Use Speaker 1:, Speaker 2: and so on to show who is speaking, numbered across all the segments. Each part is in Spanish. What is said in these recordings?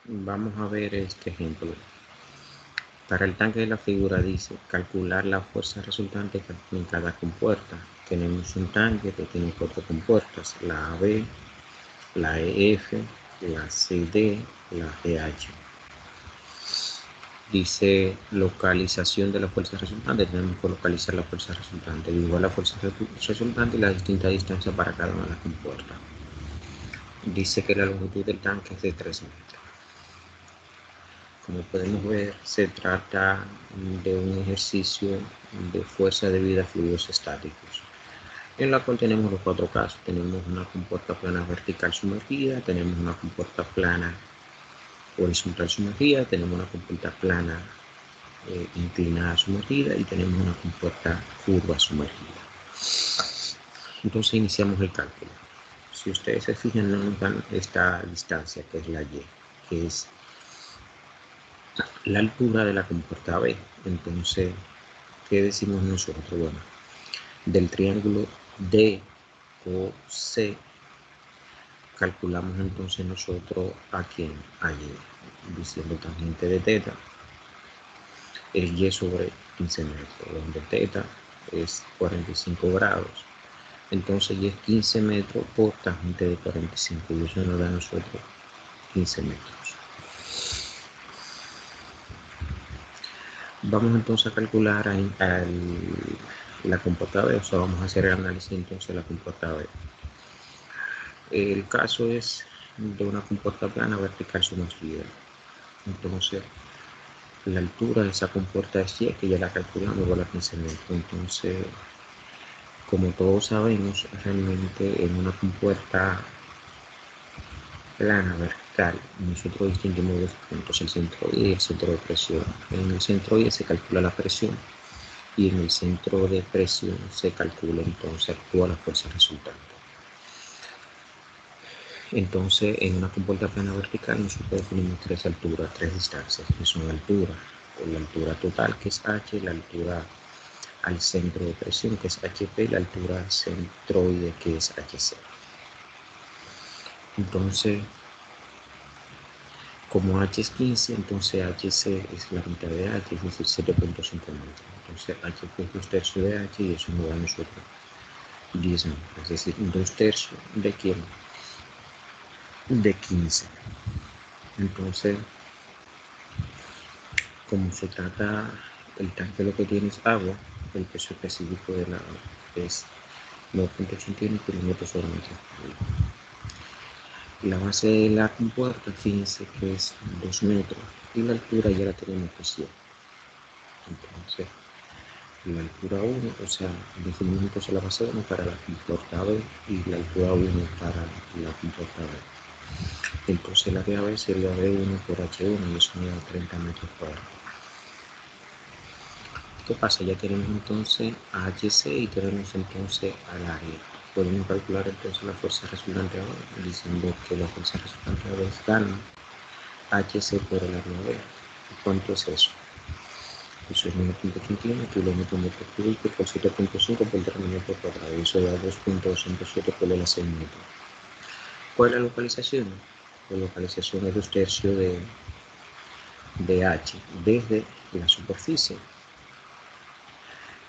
Speaker 1: Vamos a ver este ejemplo. Para el tanque de la figura dice calcular la fuerza resultante en cada compuerta. Tenemos un tanque que tiene 4 compuertas, la AB, la EF, la CD, la GH. Dice localización de la fuerza resultante. Tenemos que localizar la fuerza resultante. Igual la fuerza resultante y la distinta distancia para cada una de las compuertas. Dice que la longitud del tanque es de 3 metros. Como podemos ver, se trata de un ejercicio de fuerza debida a fluidos estáticos, en la cual tenemos los 4 casos. Tenemos una compuerta plana vertical sumergida, tenemos una compuerta plana horizontal sumergida, tenemos una compuerta plana inclinada sumergida y tenemos una compuerta curva sumergida. Entonces iniciamos el cálculo. Si ustedes se fijan, nos dan esta distancia, que es la Y, que es la altura de la compuerta B. Entonces, ¿qué decimos nosotros? Bueno, del triángulo DOC calculamos entonces nosotros a quién, a Y, diciendo tangente de teta es Y sobre 15 metros, donde teta es 45 grados. Entonces Y es 15 metros por tangente de 45 y eso nos da a nosotros 15 metros. Vamos entonces a calcular la compuerta B, o sea, vamos a hacer el análisis entonces de la compuerta B. El caso es de una compuerta plana vertical sumergida. Entonces, la altura de esa compuerta es Y, que ya la calculamos, igual a 15 metros. Entonces, como todos sabemos, realmente en una compuerta plana vertical, nosotros distinguimos dos puntos, el centro Y y el centro de presión. En el centro Y se calcula la presión y en el centro de presión se calcula entonces actúa la fuerza resultante. Entonces, en una compuerta plana vertical nosotros definimos 3 alturas, 3 distancias, que son altura, la altura total, que es H, la altura al centro de presión, que es HP, y la altura centroide, que es HC. Entonces, como H es 15, entonces HC es la mitad de H, es decir, 7.5 metros. Entonces, HP es 2 tercios de H y eso nos da a nosotros 10 metros, es decir, 2 tercios de quién, de 15. Entonces, como se trata, el tanque lo que tiene es agua, el peso específico del agua es 9.81 kilómetros sobre metro. La base de la compuerta, fíjense que es 2 metros y la altura ya la tenemos que 100. Entonces, la altura 1, o sea, definimos entonces la base 1 para la compuerta B y la altura 1 para la compuerta B. Entonces, la de AB sería B1 por H1 y eso me da 30 metros cuadrados. ¿Qué pasa? Ya tenemos entonces a HC y tenemos entonces al área. Podemos calcular entonces la fuerza resultante ahora, diciendo que la fuerza resultante ahora es gamma HC por el área B. ¿Cuánto es eso? Eso es 9.81 kilómetros metro cúbico por 7.5 por 3 metros cuadrados. Eso da 2.207 por el 6 metros. ¿Cuál es la localización? La localización es 2 tercios de H desde la superficie.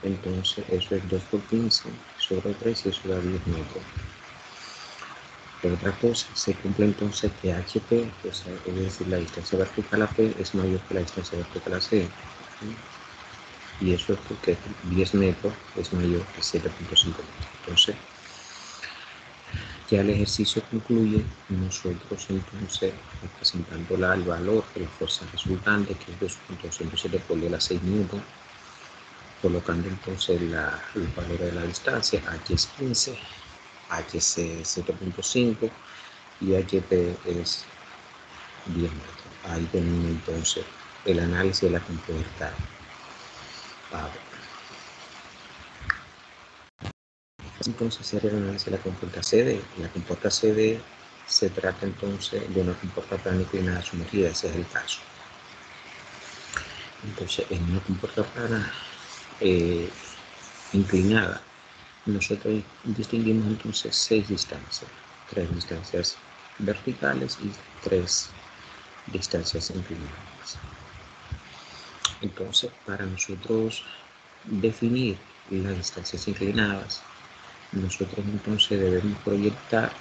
Speaker 1: Entonces eso es 2 por 15 sobre 3 y eso da 10 metros. Pero otra cosa, se cumple entonces que HP, o sea, es decir, la distancia vertical a P es mayor que la distancia vertical a C. Y eso es porque 10 metros es mayor que 7.5 metros. Entonces, ya el ejercicio concluye, nosotros entonces representando el valor de la fuerza resultante, que es 2.207 por la 6 newton, colocando entonces los valores de la distancia, H es 15, HC es 7.5 y HP es 10 metros. Ahí termina entonces el análisis de la compuerta A. Entonces hacer el análisis de la compuerta CD. La compuerta CD se trata entonces de una compuerta plana inclinada sumergida, ese es el caso. Entonces en una compuerta plana inclinada, nosotros distinguimos entonces 6 distancias, 3 distancias verticales y 3 distancias inclinadas. Entonces, para nosotros definir las distancias inclinadas, nosotros entonces debemos proyectar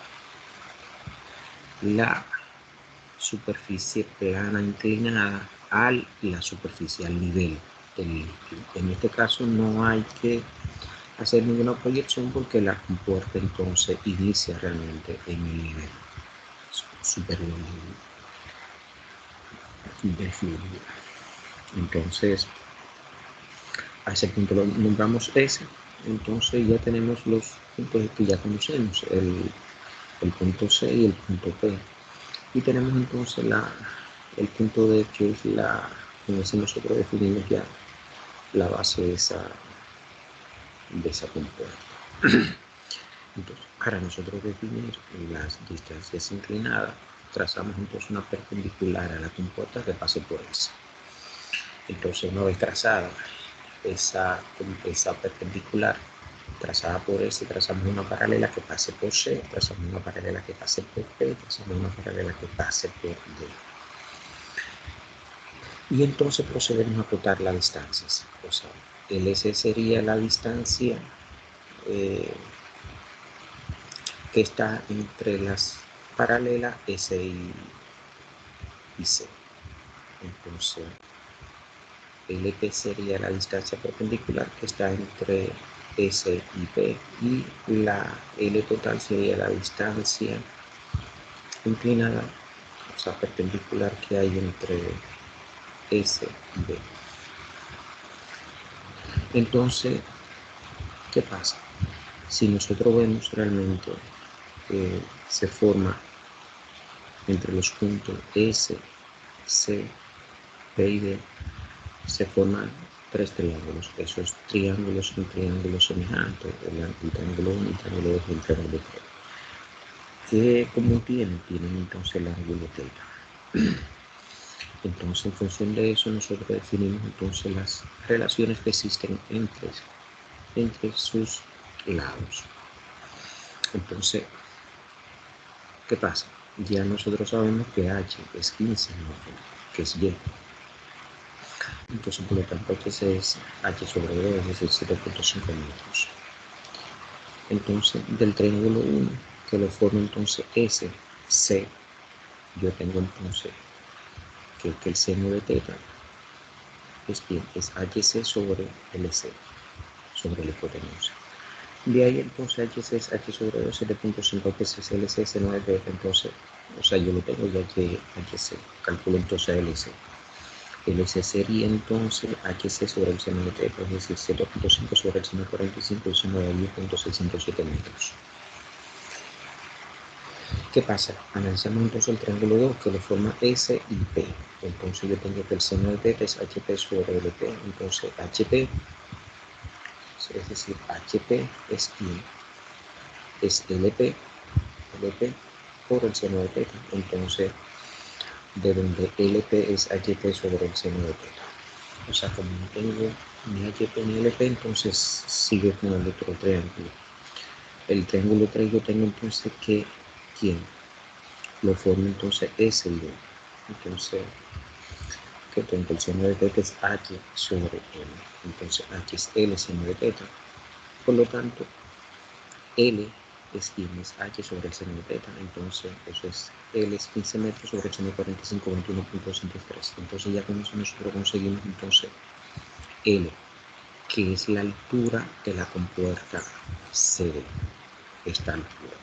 Speaker 1: la superficie plana inclinada a la superficie, al nivel del líquido. En este caso no hay que hacer ninguna proyección porque la compuerta entonces inicia realmente en el nivel superior del fluido. Entonces, a ese punto lo nombramos S. Entonces ya tenemos los puntos que ya conocemos, el punto C y el punto P. Y tenemos entonces el punto D, que es con ese nosotros definimos ya la base de esa compuerta. Entonces, para nosotros definir las distancias inclinadas, trazamos entonces una perpendicular a la compuerta que pase por S. Entonces, una vez trazada esa perpendicular, trazada por S, trazamos una paralela que pase por C, trazamos una paralela que pase por P, trazamos una paralela que pase por D. Y entonces procedemos a acotar las distancias. O sea, el S sería la distancia que está entre las paralelas S y C. Entonces, LP sería la distancia perpendicular que está entre S y P, y la L total sería la distancia inclinada, o sea, perpendicular, que hay entre S y B. Entonces, ¿qué pasa? Si nosotros vemos realmente que se forma entre los puntos S, C, P y D, se forman tres triángulos. Esos triángulos son triángulos semejantes, el triángulo 1, el triángulo 2 y el triángulo 3. ¿Qué común tienen? Tienen entonces el ángulo θ. Entonces, en función de eso, nosotros definimos entonces las relaciones que existen entre sus lados. Entonces, ¿qué pasa? Ya nosotros sabemos que H es 15, ¿no? Que es Y. Entonces, por lo tanto, H es H sobre 2, es decir, 7.5 metros. Entonces, del triángulo 1, que lo forma entonces S, C, yo tengo entonces que el seno de θ es HC sobre LC, sobre la hipotenusa. De ahí entonces HC es H sobre 2, 7.5, que es LC, seno de θ. Entonces, o sea, yo lo tengo ya que HC, calculo entonces LC. LC sería entonces HC sobre el seno de θ, es decir, 7.5 sobre el seno de 45, y seno de 10.607 metros. ¿Qué pasa? Analizamos entonces el triángulo 2, que lo forma S y P. Entonces yo tengo que el seno de θ es HP sobre LP. Entonces HP, es decir, HP es I, es LP por el seno de θ. Entonces, de donde LP es HP sobre el seno de θ. O sea, como no tengo ni HP ni LP, entonces sigue con el otro triángulo. El triángulo 3 yo tengo entonces que, ¿quién? Lo forma entonces S y D. Entonces, que tengo el seno de θ es H sobre L. Entonces, H es L seno de θ. Por lo tanto, L es H sobre el seno de θ. Entonces, eso es L es 15 metros sobre el seno de 45, 21.203. Entonces, ya con eso nosotros conseguimos entonces L, que es la altura de la compuerta CD. Esta altura.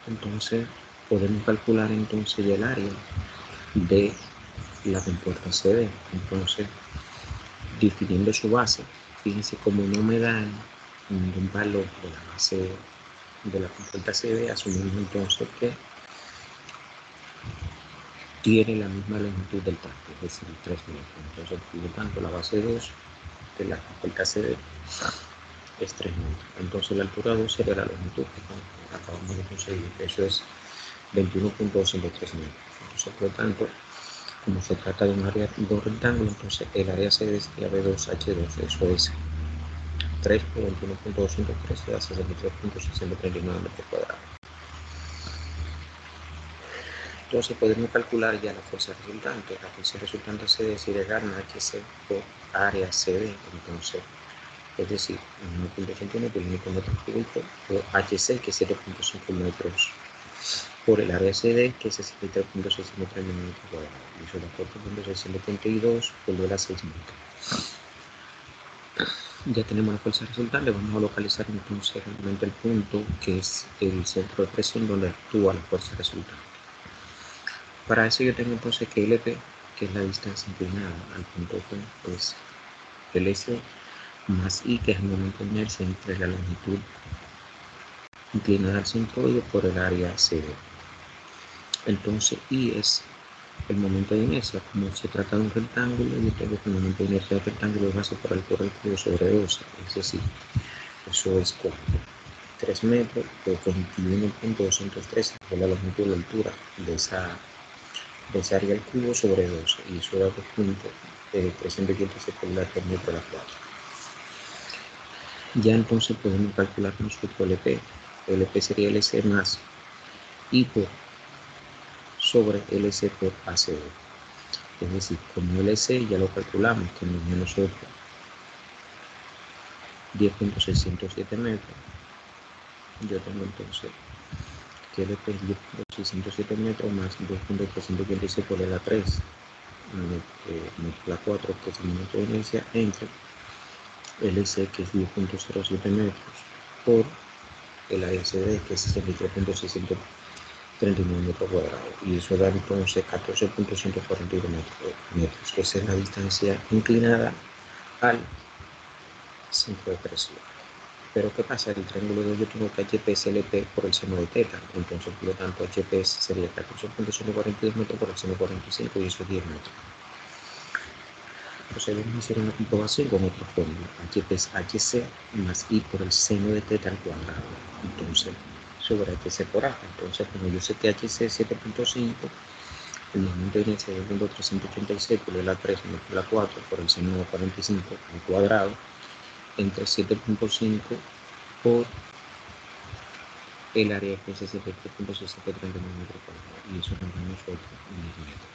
Speaker 1: Entonces, podemos calcular entonces el área de la compuerta CD. Entonces, definiendo su base, fíjense como no me dan ningún valor de la base de la compuerta CD, asumimos entonces que tiene la misma longitud del tracto, es decir, 3 metros. Entonces, por lo tanto, la base 2 de la compuerta CD es 3 metros. Entonces, la altura 2 sería la longitud que acabamos de conseguir. Eso es 21.203 metros. Entonces, por lo tanto, como se trata de un área de un rectángulo, entonces el área CD sería B2H2, eso es 3 por 21.213 da 63.639 metros cuadrados. Entonces podemos calcular ya la fuerza resultante. La fuerza resultante se decidirá en HC por área CD. Entonces, es decir, 1.81 por unidad metro cúbico por HC, que es 7.5 metros, por el área CD, que es 63.6 metros cuadrados. Y eso da 4.672 por a 6 metros. Ya tenemos la fuerza resultante. Vamos a localizar entonces realmente el punto que es el centro de presión donde actúa la fuerza resultante. Para eso yo tengo entonces que LP, que es la distancia inclinada al punto P, pues LC más I, que es el momento de inercia entre la longitud inclinada al centroide por el área CD. Entonces I es el momento de inercia. Como se trata de un rectángulo, yo tengo que el momento de inercia del rectángulo va a separar por el cubo sobre 12, es decir, eso es 3 metros por 21.213, que es la longitud y la altura de esa área al cubo sobre 12, y eso da 2.315 por la metro a la 4. Ya entonces podemos calcular nosotros LP. LP sería LC más I por sobre LC por ACD. Es decir, como LC ya lo calculamos, que nos dio nosotros 10.607 metros. Yo tengo entonces que LP es 10.607 metros más 2.386 por la 3 la 4, que es el momento de inercia, entre LC, que es 10.07 metros, por el ASD, que es 63.639 metros cuadrados, y eso da entonces 14.142 metros, que es la distancia inclinada al centro de presión. Pero ¿qué pasa? El triángulo de yo tengo que HP es LP por el seno de teta, entonces por lo tanto HP sería 14.142 metros por el seno 45, y eso es 10 metros. Entonces vamos a hacer una comprobación con otra fórmula. HP es HC más I por el seno de teta al cuadrado. Entonces, sobre HC por A. Entonces, como yo sé que HC es 7.5, el momento de inercia es 2.386 por la 3 por la 4 por el seno de 45 al cuadrado, entre 7.5 por el área que es 7.639 metros cuadrados. Y eso también nosotros 10 metros.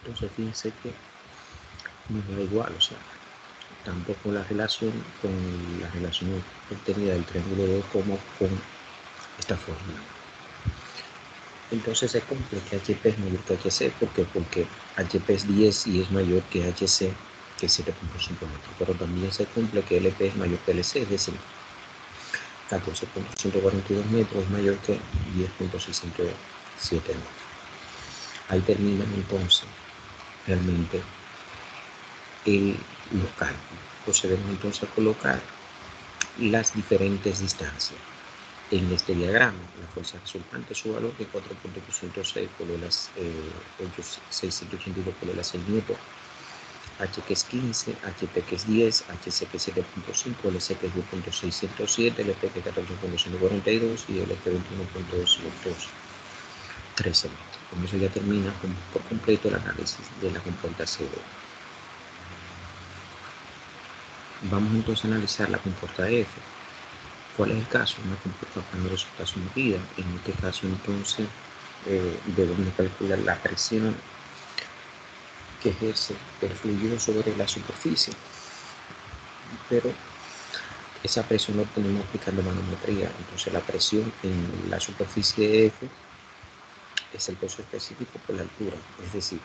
Speaker 1: Entonces, fíjense que nos da igual, o sea, tanto con la relación obtenida del triángulo de como con esta fórmula. Entonces se cumple que HP es mayor que HC. ¿Por qué? Porque HP es 10 y es mayor que HC, que es 7.5 metros. Pero también se cumple que LP es mayor que LC, es decir, 14.142 metros es mayor que 10.607 metros. Ahí terminan entonces realmente los cálculos. Procedemos entonces a colocar las diferentes distancias en este diagrama. La fuerza resultante, su valor de 4.806 por las 682 por las 6 newton, H que es 15, HP que es 10, HC que es 7.5, LC que es 10.607, LP que es 14.142 y LP 21.213 metros. Con eso ya termina por completo el análisis de la compuerta CD. Vamos entonces a analizar la compuerta F. ¿Cuál es el caso? Una compuerta cuando resulta sometida. En este caso entonces debemos calcular la presión que ejerce el fluido sobre la superficie, pero esa presión la obtenemos aplicando manometría. Entonces la presión en la superficie F es el peso específico por la altura, es decir,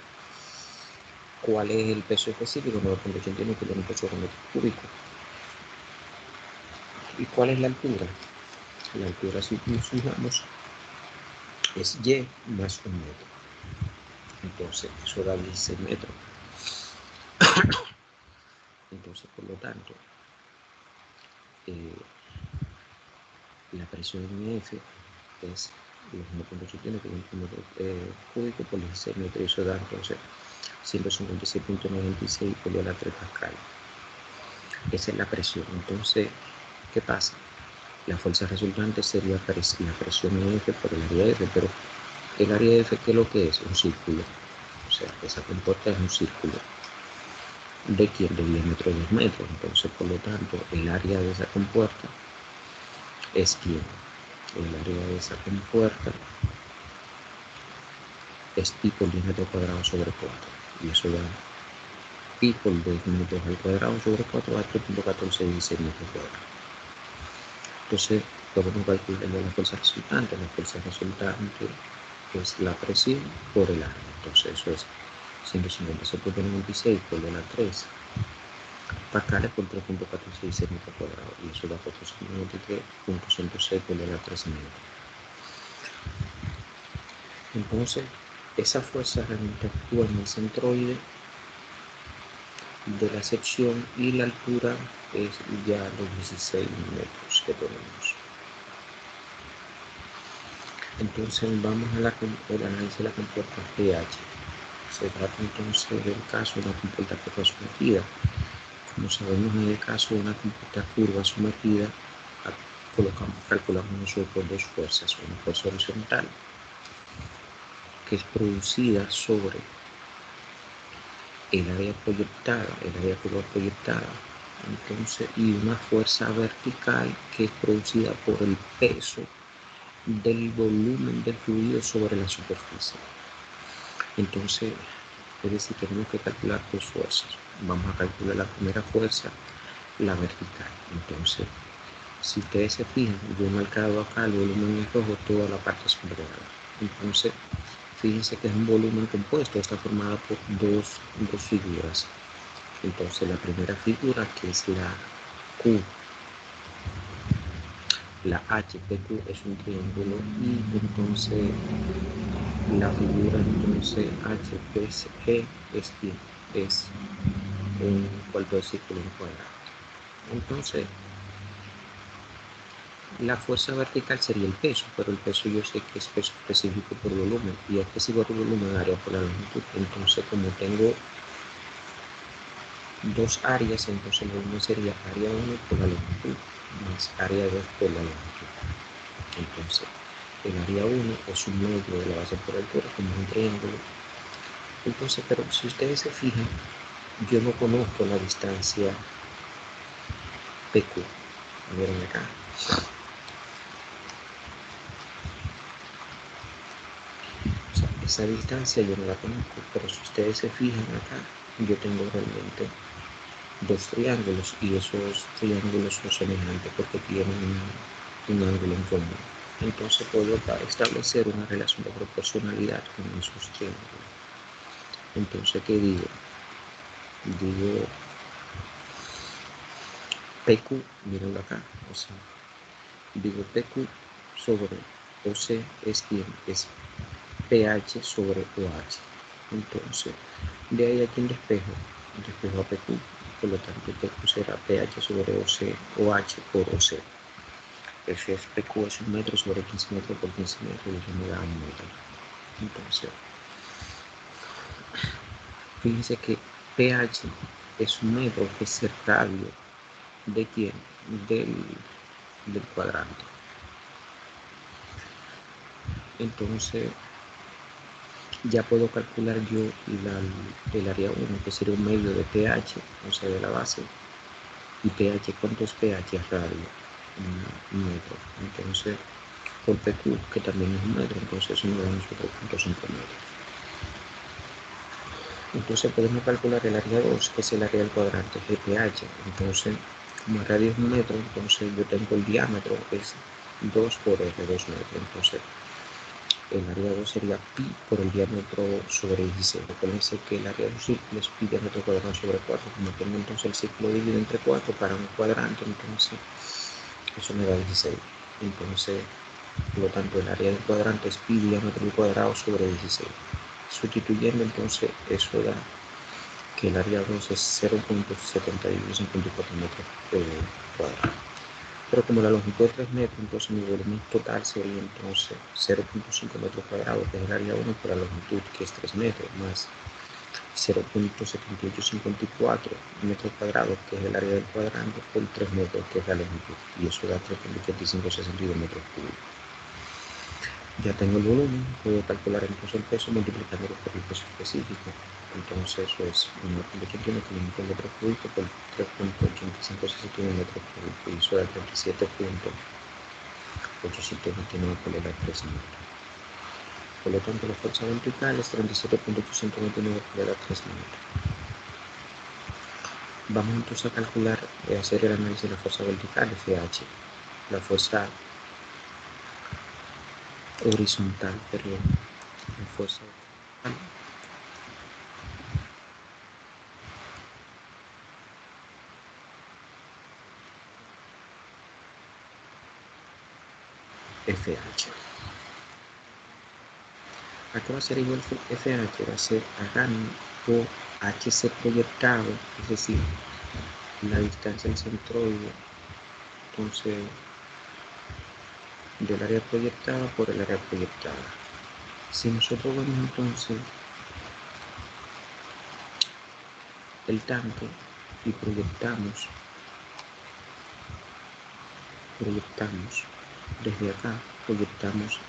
Speaker 1: ¿cuál es el peso específico? 9.89 kilómetros por metro cúbico. ¿Y cuál es la altura? La altura, si nos fijamos, es Y más 1 metro. Entonces eso da 16 metros. Entonces, por lo tanto, la presión en F es los 1.8 kilómetros cúbicos por 16 metros, y eso da entonces 156.96 por la 3 pascal. Esa es la presión. Entonces, ¿qué pasa? La fuerza resultante sería la presión en F por el área F, pero el área F, ¿qué es lo que es? Un círculo. sea, esa compuerta es un círculo de diámetro 2 metros. Entonces, por lo tanto, el área de esa compuerta es ¿quién? El área de esa compuerta es pi por diámetro cuadrado sobre 4. Y eso da pi por 2 metros al cuadrado sobre 4 a 3.1416 metros cuadrados. Entonces, podemos calcular la fuerza resultante. La fuerza resultante es la presión por el área. Entonces, eso es 156.96 por la 3 pascales por 3.1416 metros cuadrados. Y eso da 493.106 por la 3 metros. Entonces, esa fuerza realmente actúa en el centroide de la sección y la altura es ya los 16 metros que tenemos. Entonces vamos al análisis de la compuerta pH. Se trata entonces del caso de una compuerta curva sumergida. Como sabemos, en el caso de una compuerta curva sumergida, calculamos nosotros dos fuerzas. Una fuerza horizontal, que es producida sobre el área proyectada, el área curva proyectada, entonces, y una fuerza vertical que es producida por el peso del volumen del fluido sobre la superficie. Entonces, es decir, tenemos que calcular dos fuerzas. Vamos a calcular la primera fuerza, la vertical. Entonces, si ustedes se fijan, yo he marcado acá el volumen en rojo, toda la parte superior. Entonces, fíjense que es un volumen compuesto, está formado por dos figuras. Entonces, la primera figura, que es la Q, la HPQ es un triángulo, y entonces la figura entonces HPE es un cuarto de círculo en cuadrado. Entonces, la fuerza vertical sería el peso, pero el peso yo sé que es peso específico por volumen, y específico por volumen área por la longitud. Entonces, como tengo dos áreas, entonces el volumen sería área 1 por la longitud más área 2 por la longitud. Entonces, el área 1 es un medio de la base por altura, como un triángulo. Entonces, pero si ustedes se fijan, yo no conozco la distancia PQ. Miren acá. O sea, esa distancia yo no la conozco, pero si ustedes se fijan acá, yo tengo realmente dos triángulos, y esos triángulos son semejantes porque tienen un ángulo en común. Entonces puedo establecer una relación de proporcionalidad con esos triángulos. Entonces, ¿qué digo? Digo PQ, mírenlo acá, o sea, digo PQ sobre OC es pH sobre OH. Entonces, de ahí aquí en despejo a PQ, por lo tanto PQ será pH sobre OH por OC. Eso es PQ es 1 metro sobre 15 metros por 15 metros, y eso me da 1 metro. Entonces, fíjense que pH es 1 metro, que es el radio de quién, del cuadrante. Entonces, ya puedo calcular yo el área 1, que sería un medio de pH, o sea, de la base. Y pH, ¿cuánto es pH? Radio, 1 metro. Entonces, por PQ, que también es 1 metro, entonces eso me da 4.5 metros. Entonces podemos calcular el área 2, que es el área del cuadrante, GPH. Entonces, como el radio es 1 metro, entonces yo tengo el diámetro, es 2 por R, 2 metros. Entonces, el área 2 sería pi por el diámetro sobre 16. Recuérdense que el área de un círculo es pi diámetro cuadrado sobre 4. Como tengo entonces el círculo dividido entre 4 para un cuadrante, entonces eso me da 16. Entonces, por lo tanto, el área del cuadrante es pi diámetro cuadrado sobre 16. Sustituyendo, entonces, eso da que el área 2 es 0.7154 metros cuadrados. Pero como la longitud es 3 metros, entonces mi volumen total sería entonces 0.5 metros cuadrados, que es el área 1, por la longitud, que es 3 metros, más 0.7854 metros cuadrados, que es el área del cuadrante, por 3 metros, que es la longitud. Y eso da 3.8562 metros cúbicos. Ya tengo el volumen, puedo calcular entonces el peso multiplicándolo por el peso específico. Entonces eso es 1,81 kilómetros metro cúbico por 3.8561 metros cúbicos y eso da 37.829 por el 3 metros. Por lo tanto, la fuerza vertical es 37.829 por el 3 metros. Vamos entonces a calcular, hacer el análisis de la fuerza vertical, FH. La fuerza horizontal, perdón. La fuerza horizontal FH. ¿A qué va a ser igual FH? Va a ser a gamma por HC proyectado, es decir, la distancia del centroide, entonces, del área proyectada por el área proyectada. Si nosotros vemos entonces el tanque y proyectamos desde acá, proyectamos,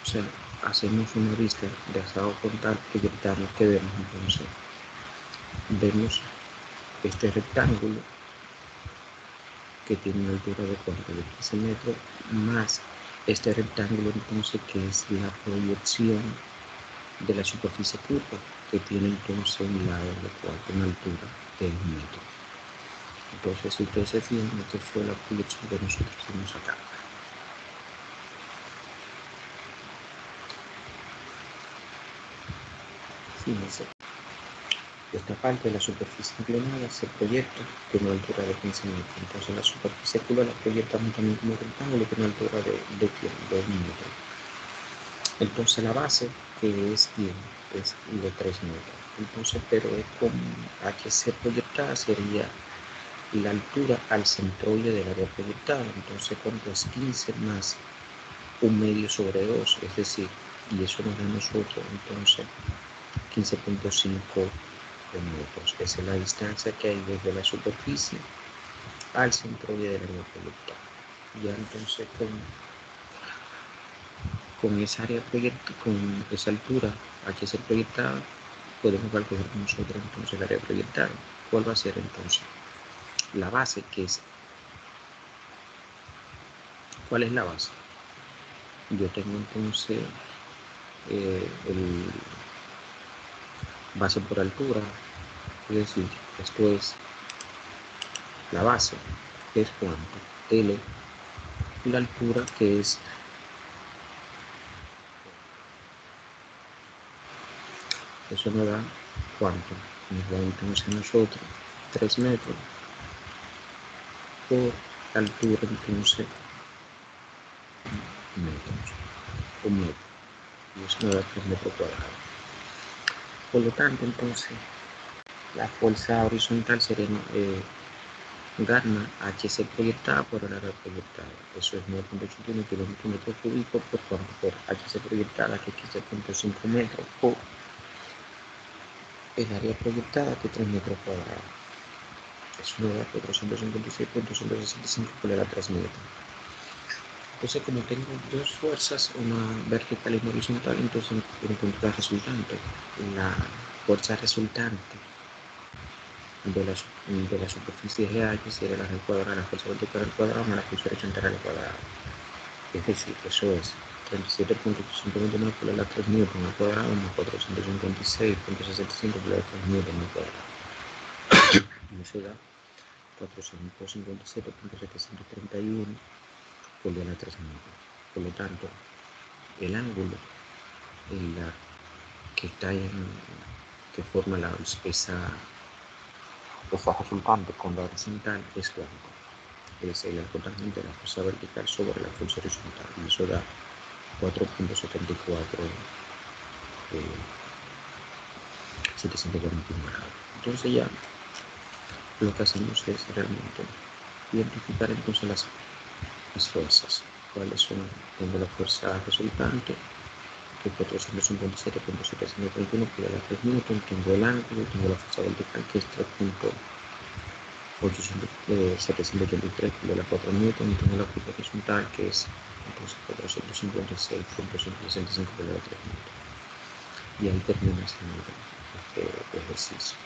Speaker 1: o sea, hacemos una vista de estado frontal, proyectamos, que vemos entonces, vemos este rectángulo que tiene una altura de 15 metros, más este rectángulo entonces que es la proyección de la superficie curva, que tiene entonces un lado de una altura de 1 metro. Entonces, si ustedes se fijan, esta fue la proyección que nosotros hicimos acá. Fíjense, esta parte de la superficie inclinada se proyecta con una altura de 15 metros. Entonces, la superficie curva la proyectamos también como rectángulo con una altura de 1 metro. Entonces, la base, que es bien, es de 3 metros. Entonces, pero es con HC proyectada sería la altura al centroide del área proyectada. Entonces, cuando es 15 más 1/2 sobre 2, es decir, y eso nos da a nosotros entonces 15.5 metros. Esa es la distancia que hay desde la superficie al centroide del área proyectada. Ya entonces con esa área proyectada, con esa altura HC proyectada, podemos calcular nosotros entonces el área proyectada. ¿Cuál va a ser entonces? La base, que es, ¿cuál es la base? Yo tengo entonces el base por altura, es decir, esto es la base, que es cuánto, L, y la altura, que es eso nos da cuánto, nos da entonces nosotros 3 metros por altura, entonces metros, 1 metro, y eso nos da 3 metros cuadrados. Por lo tanto, entonces, la fuerza horizontal sería gamma HC proyectada por el área proyectada. Eso es 9.81 kilómetros metros cúbicos por cuánto, por HC proyectada, que es 15.5 metros, por el área proyectada, que es 3 metros cuadrados. Eso nos da 456.165 por el 3 metros. Entonces, como tengo dos fuerzas, una vertical y una horizontal, entonces encuentro la resultante. La fuerza resultante de la superficie GH sería la raíz cuadrada de la fuerza vertical al cuadrado más la fuerza horizontal al cuadrado. Es decir, eso es 37.829 por el 3 newton al cuadrado más 456.65 por el 3 newton al cuadrado. Y eso da 457.731 por el 3 newton. Por lo tanto, el ángulo que forma esa resultante con la horizontal es cuánto. Es el arco tangente de la fuerza vertical sobre la fuerza horizontal, y eso da 4.74 741 grados. Entonces ya lo que hacemos es realmente identificar entonces las fuerzas. ¿Cuáles son? Tengo la fuerza resultante, que es 457.731 por el 3 newton, tengo el ángulo, tengo la fuerza vertical, que es 3.74 783 de la 4 newton, y tengo la fuerza horizontal que es entonces 456.165 por la 3 newton. Y ahí termina este ejercicio.